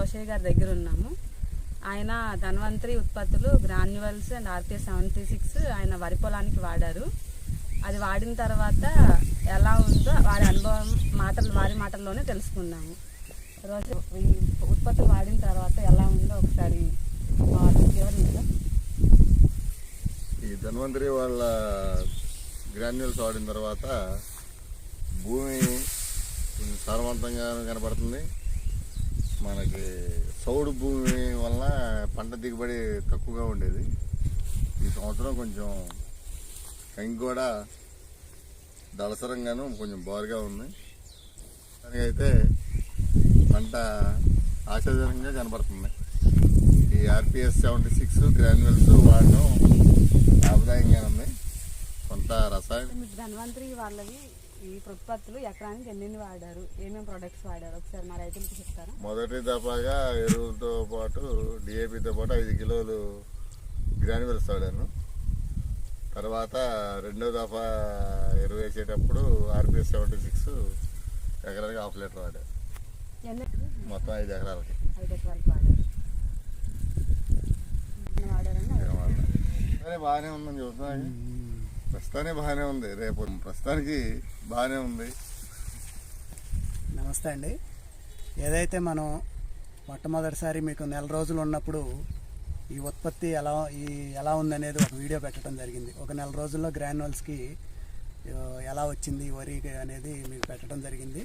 రోషయ్య గారి దగ్గర ఉన్నాము. ఆయన ధన్వంతరి ఉత్పత్తులు గ్రాన్యువల్స్ అండ్ ఆర్పిఎస్ 76 ఆయన వరి పొలానికి వాడారు. అది వాడిన తర్వాత ఎలా ఉందో వారి అనుభవం వారి మాటల్లోనే తెలుసుకున్నాము. రోజు ఈ ఉత్పత్తులు వాడిన తర్వాత ఎలా ఉందో ఒకసారి వివరించారు. ఈ ధన్వంతరి వాళ్ళ గ్రాన్యువల్స్ వాడిన తర్వాత భూమి సారవంతంగా కనపడుతుంది. మనకి సౌడు భూమి వల్ల పంట దిగుబడి తక్కువగా ఉండేది. ఈ సంవత్సరం కొంచెం కంకి కూడా దళసరంగాను కొంచెం బారుగా ఉంది. దానికైతే పంట ఆశాజనకంగా కనపడుతుంది. ఈ ఆర్పిఎస్ 76 గ్రాన్యువల్స్ వాడడం లాభదాయంగా ఉంది. కొంత రసాయన ధన్వంతరి వాళ్ళవి ఈ ఉత్పత్తులు ఎకరానికి ఎన్ని వాడారు, ఏమేమి ప్రొడక్ట్స్ వాడారు ఒకసారి మా రైతులకు చెప్తారా? మొదటి దఫాగా ఎరువులతో పాటు డిఏపితో పాటు 5 కిలోలు గ్రాన్యువల్స్ వాడాను. తర్వాత రెండో దఫా ఎరువు వేసేటప్పుడు ఆర్పిఎస్ 76 ఎకరానికి 1/2 లీటర్ వాడారు. మొత్తం 5 ఎకరాలకి. 5 ఎకరాలకు వాడారు. బాగానే ఉందని చూస్తున్నాను. ప్రస్తుతానికి బాగానే ఉంది. రేపు ప్రస్తుతానికి బాగానే ఉంది. నమస్తే అండి. ఏదైతే మనం మొట్టమొదటిసారి మీకు నెల రోజులు ఉన్నప్పుడు ఈ ఉత్పత్తి ఎలా ఉందనేది ఒక వీడియో పెట్టడం జరిగింది. ఒక నెల రోజుల్లో గ్రాన్యువల్స్కి ఎలా వచ్చింది వరి అనేది మీకు పెట్టడం జరిగింది.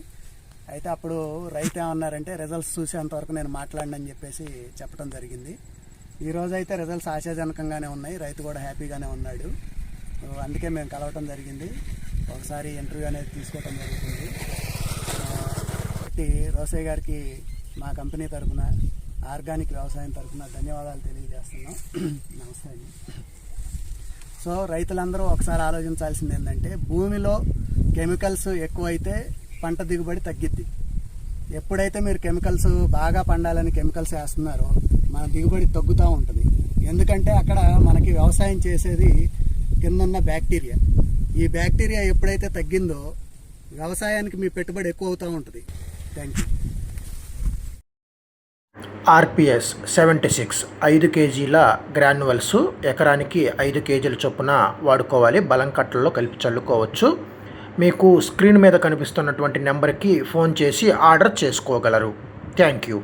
అయితే అప్పుడు రైతు ఏమన్నారంటే రిజల్ట్స్ చూసేంతవరకు నేను మాట్లాడినని చెప్పేసి చెప్పడం జరిగింది. ఈరోజు అయితే రిజల్ట్స్ ఆశాజనకంగానే ఉన్నాయి. రైతు కూడా హ్యాపీగానే ఉన్నాడు. అందుకే మేము కలవటం జరిగింది. ఒకసారి ఇంటర్వ్యూ అనేది తీసుకోవటం జరుగుతుంది. రోషయ్య గారికి మా కంపెనీ తరఫున ఆర్గానిక్ వ్యవసాయం తరఫున ధన్యవాదాలు తెలియజేస్తున్నాం. నమస్తే అండి. సో రైతులందరూ ఒకసారి ఆలోచించాల్సింది ఏంటంటే భూమిలో కెమికల్స్ ఎక్కువైతే పంట దిగుబడి తగ్గిద్ది. ఎప్పుడైతే మీరు కెమికల్స్ బాగా పండాలని కెమికల్స్ వేస్తున్నారో మన దిగుబడి తగ్గుతూ ఉంటుంది. ఎందుకంటే అక్కడ మనకి వ్యవసాయం చేసేది కిందన్న బ్యాక్టీరియా. ఈ బ్యాక్టీరియా ఎప్పుడైతే తగ్గిందో వ్యవసాయానికి మీ పెట్టుబడి ఎక్కువ అవుతూ ఉంటుంది. Thank you. ఆర్పిఎస్ 76 5 కేజీల గ్రాన్యువల్స్ ఎకరానికి 5 కేజీల చొప్పున వాడుకోవాలి. బలం కట్టల్లో కలిపి చల్లుకోవచ్చు. మీకు స్క్రీన్ మీద కనిపిస్తున్నటువంటి నెంబర్కి ఫోన్ చేసి ఆర్డర్ చేసుకోగలరు. Thank you.